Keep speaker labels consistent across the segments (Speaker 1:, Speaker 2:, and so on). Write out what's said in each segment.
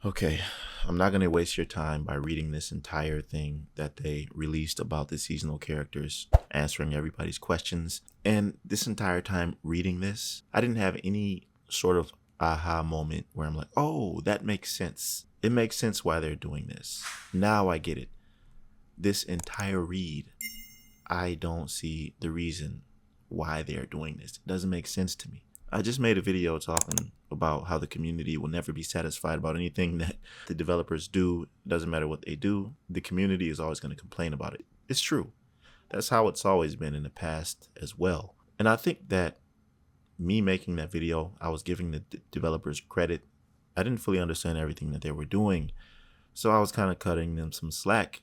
Speaker 1: Okay, I'm not going to waste your time by reading this entire thing that they released about the seasonal characters, answering everybody's questions. And this entire time reading this, I didn't have any sort of aha moment where I'm like, oh, that makes sense. It makes sense why they're doing this. Now I get it. This entire read, I don't see the reason why they're doing this. It doesn't make sense to me. I just made a video talking about how the community will never be satisfied about anything that the developers do. It doesn't matter what they do. The community is always going to complain about it. It's true. That's how it's always been in the past as well. And I think that me making that video, I was giving the developers credit. I didn't fully understand everything that they were doing. So I was kind of cutting them some slack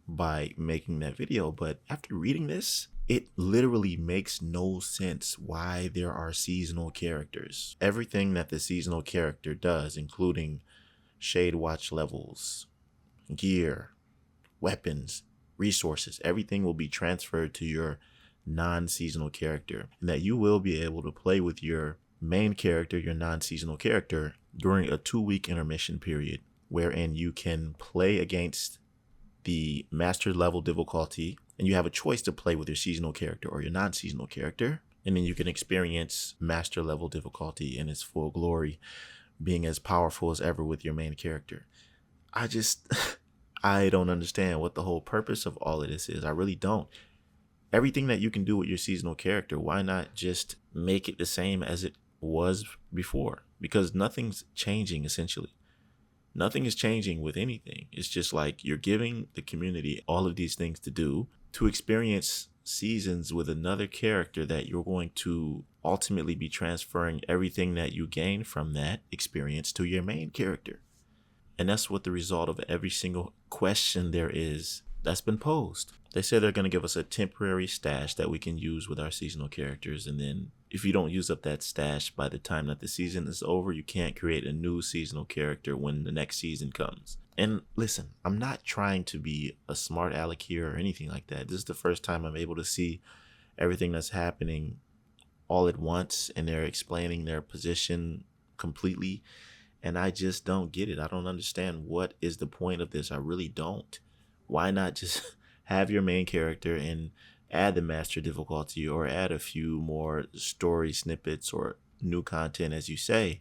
Speaker 1: by making that video. But after reading this, it literally makes no sense why there are seasonal characters. Everything that the seasonal character does, including shade watch levels, gear, weapons, resources, everything will be transferred to your non-seasonal character, and that you will be able to play with your main character, your non-seasonal character, during a 2-week intermission period, wherein you can play against the master level difficulty, and you have a choice to play with your seasonal character or your non-seasonal character, and then you can experience master level difficulty in its full glory, being as powerful as ever with your main character. I don't understand what the whole purpose of all of this is. I really don't. Everything that you can do with your seasonal character, why not just make it the same as it was before? Because nothing's changing, essentially. Nothing is changing with anything. It's just like you're giving the community all of these things to do, to experience seasons with another character that you're going to ultimately be transferring everything that you gain from that experience to your main character. And that's what the result of every single question there is that's been posed. They say they're going to give us a temporary stash that we can use with our seasonal characters, and then if you don't use up that stash by the time that the season is over, you can't create a new seasonal character when the next season comes. And listen, I'm not trying to be a smart aleck here or anything like that. This is the first time I'm able to see everything that's happening all at once, and they're explaining their position completely, and I just don't get it. I don't understand what is the point of this. I really don't. Why not just have your main character and add the master difficulty, or add a few more story snippets or new content, as you say?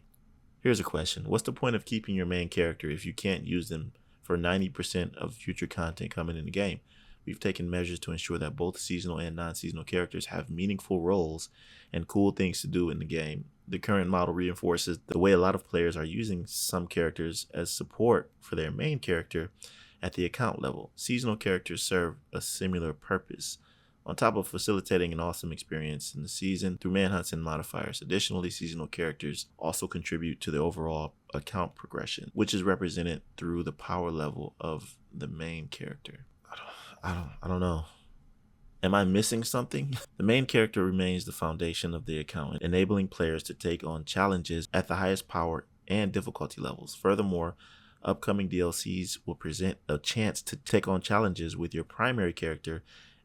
Speaker 1: Here's a question. What's the point of keeping your main character if you can't use them for 90% of future content coming in the game? We've taken measures to ensure that both seasonal and non-seasonal characters have meaningful roles and cool things to do in the game. The current model reinforces the way a lot of players are using some characters as support for their main character at the account level. Seasonal characters serve a similar purpose, on top of facilitating an awesome experience in the season through manhunts and modifiers. Additionally, seasonal characters also contribute to the overall account progression, which is represented through the power level of the main character. I don't know. Am I missing something? The main character remains the foundation of the account, enabling players to take on challenges at the highest power and difficulty levels. Furthermore, upcoming DLCs will present a chance to take on challenges with your primary character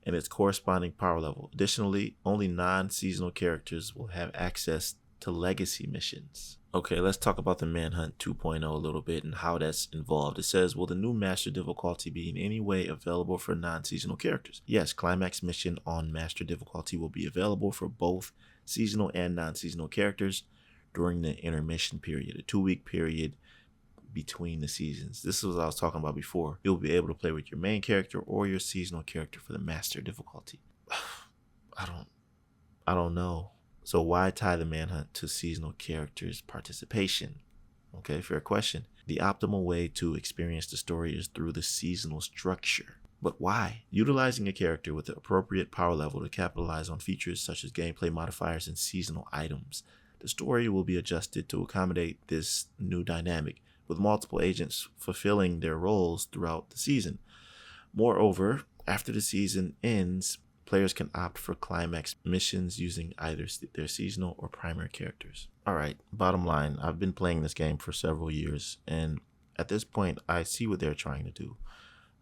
Speaker 1: and its corresponding power level. Additionally, only non-seasonal characters will have access to legacy missions. Okay, let's talk about the Manhunt 2.0 a little bit and how that's involved. It says, will the new master difficulty be in any way available for non-seasonal characters? Yes, climax mission on master difficulty will be available for both seasonal and non-seasonal characters during the intermission period, a 2-week period between the seasons. This is what I was talking about before. You'll be able to play with your main character or your seasonal character for the master difficulty. I don't know. So why tie the manhunt to seasonal characters' participation? Okay, fair question. The optimal way to experience the story is through the seasonal structure. But why? Utilizing a character with the appropriate power level to capitalize on features such as gameplay modifiers and seasonal items. The story will be adjusted to accommodate this new dynamic, with multiple agents fulfilling their roles throughout the season. Moreover, after the season ends, players can opt for climax missions using either their seasonal or primary characters. Alright, bottom line, I've been playing this game for several years, and at this point, I see what they're trying to do.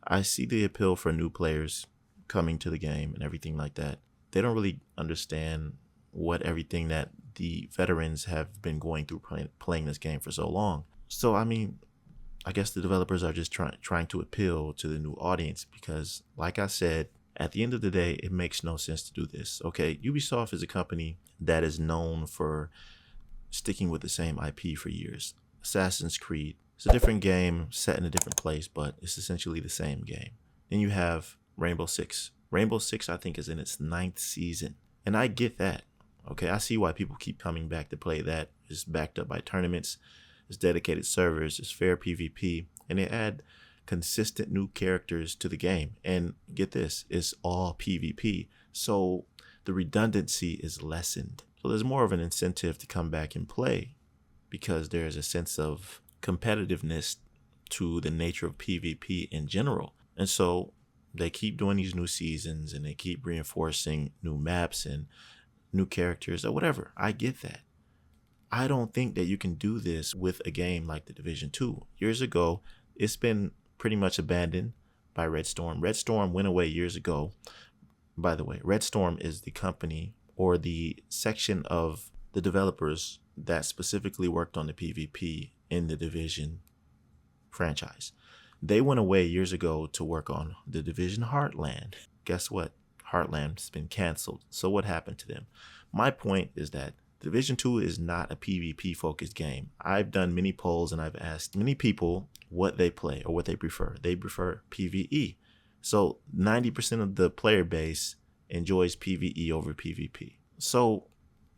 Speaker 1: I see the appeal for new players coming to the game and everything like that. They don't really understand what everything that the veterans have been going through playing this game for so long. So, I mean, I guess the developers are just trying to appeal to the new audience because, like I said, at the end of the day, it makes no sense to do this. Okay, Ubisoft is a company that is known for sticking with the same IP for years. Assassin's Creed. It's a different game set in a different place, but it's essentially the same game. Then you have Rainbow Six. Rainbow Six, I think, is in its 9th season. And I get that. Okay, I see why people keep coming back to play that. It's backed up by tournaments. It's dedicated servers. It's fair PvP. And they add consistent new characters to the game. And get this, it's all PvP. So the redundancy is lessened. So there's more of an incentive to come back and play because there's a sense of competitiveness to the nature of PvP in general. And so they keep doing these new seasons and they keep reinforcing new maps and new characters or whatever. I get that. I don't think that you can do this with a game like The Division 2. Years ago, it's been pretty much abandoned by Red Storm. Red Storm went away years ago. By the way, Red Storm is the company or the section of the developers that specifically worked on the PvP in the Division franchise. They went away years ago to work on the Division Heartland. Guess what? Heartland's been canceled. So what happened to them? My point is that Division 2 is not a PvP focused game. I've done many polls and I've asked many people what they play or what they prefer. They prefer PvE. So 90% of the player base enjoys PvE over PvP. So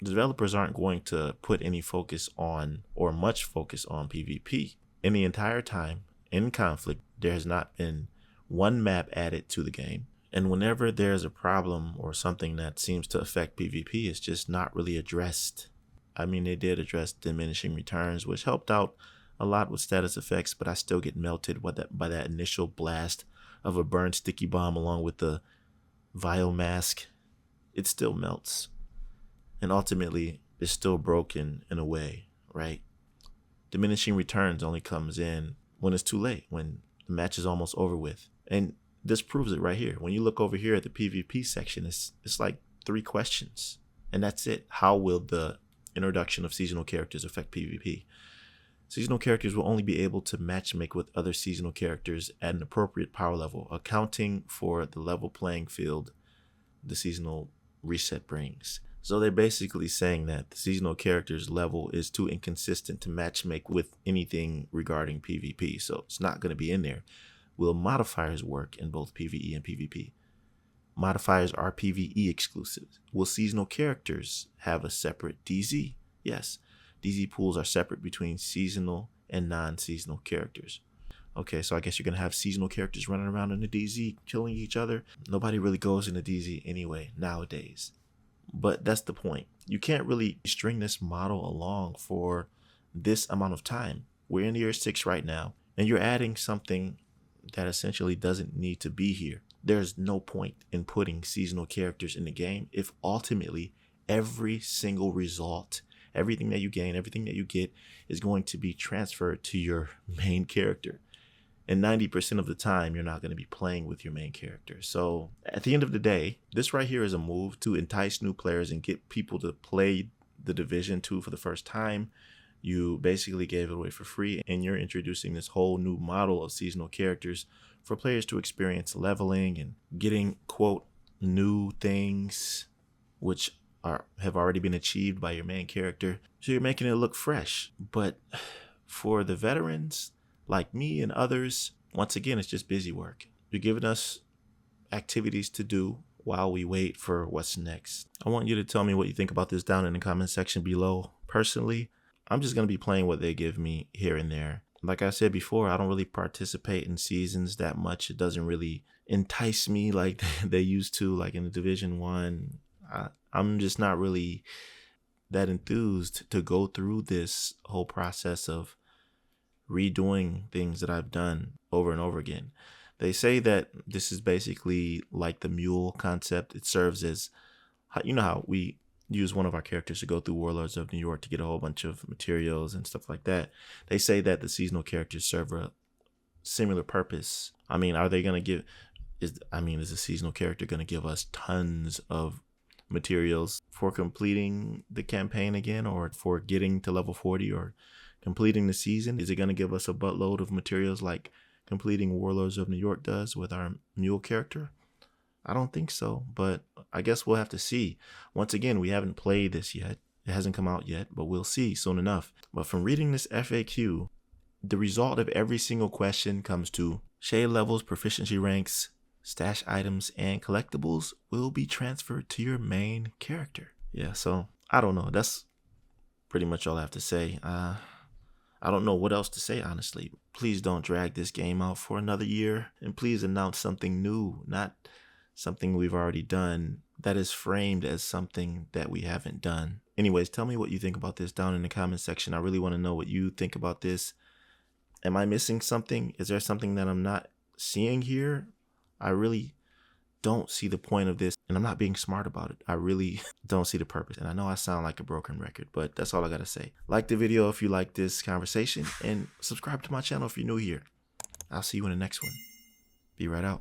Speaker 1: the developers aren't going to put any focus on or much focus on PvP. In the entire time in conflict, there has not been one map added to the game. And whenever there's a problem or something that seems to affect PvP, it's just not really addressed. I mean, they did address diminishing returns, which helped out a lot with status effects, but I still get melted by that initial blast of a burned sticky bomb along with the vial mask. It still melts. And ultimately, it's still broken in a way, right? Diminishing returns only comes in when it's too late, when the match is almost over with. And this proves it right here. When you look over here at the PvP section, it's like 3 questions. And that's it. How will the introduction of seasonal characters affect PvP? Seasonal characters will only be able to matchmake with other seasonal characters at an appropriate power level, accounting for the level playing field the seasonal reset brings. So they're basically saying that the seasonal character's level is too inconsistent to matchmake with anything regarding PvP. So it's not going to be in there. Will modifiers work in both PvE and PvP? Modifiers are PvE exclusives. Will seasonal characters have a separate DZ? Yes. DZ pools are separate between seasonal and non-seasonal characters. Okay, so I guess you're going to have seasonal characters running around in the DZ killing each other. Nobody really goes in the DZ anyway nowadays. But that's the point. You can't really string this model along for this amount of time. We're in year 6 right now, and you're adding something that essentially doesn't need to be here. There's no point in putting seasonal characters in the game if ultimately every single result, everything that you gain, everything that you get is going to be transferred to your main character. And 90% of the time, you're not going to be playing with your main character. So at the end of the day, this right here is a move to entice new players and get people to play the Division 2 for the first time. You basically gave it away for free, and you're introducing this whole new model of seasonal characters for players to experience leveling and getting, quote, new things, which have already been achieved by your main character. So you're making it look fresh. But for the veterans like me and others, once again, it's just busy work. You're giving us activities to do while we wait for what's next. I want you to tell me what you think about this down in the comment section below. Personally, I'm just going to be playing what they give me here and there. Like I said before, I don't really participate in seasons that much. It doesn't really entice me like they used to, like in the Division 1. I'm just not really that enthused to go through this whole process of redoing things that I've done over and over again. They say that this is basically like the mule concept. It serves as, you know how we use one of our characters to go through Warlords of New York to get a whole bunch of materials and stuff like that. They say that the seasonal characters serve a similar purpose. I mean, are they going to give, is the seasonal character going to give us tons of materials for completing the campaign again, or for getting to level 40, or completing the season? Is it going to give us a buttload of materials like completing Warlords of New York does with our mule character? I don't think so, but I guess we'll have to see. Once again, we haven't played this yet. It hasn't come out yet, but we'll see soon enough. But from reading this FAQ, the result of every single question comes to shade levels, proficiency ranks, stash items, and collectibles will be transferred to your main character. Yeah, so I don't know. That's pretty much all I have to say. I don't know what else to say, honestly. Please don't drag this game out for another year, and please announce something new, not something we've already done that is framed as something that we haven't done. Anyways, tell me what you think about this down in the comment section. I really want to know what you think about this. Am I missing something? Is there something that I'm not seeing here? I really don't see the point of this, and I'm not being smart about it. I really don't see the purpose. And I know I sound like a broken record, but that's all I gotta say. Like the video if you like this conversation, and subscribe to my channel if you're new here. I'll see you in the next one. Be right out.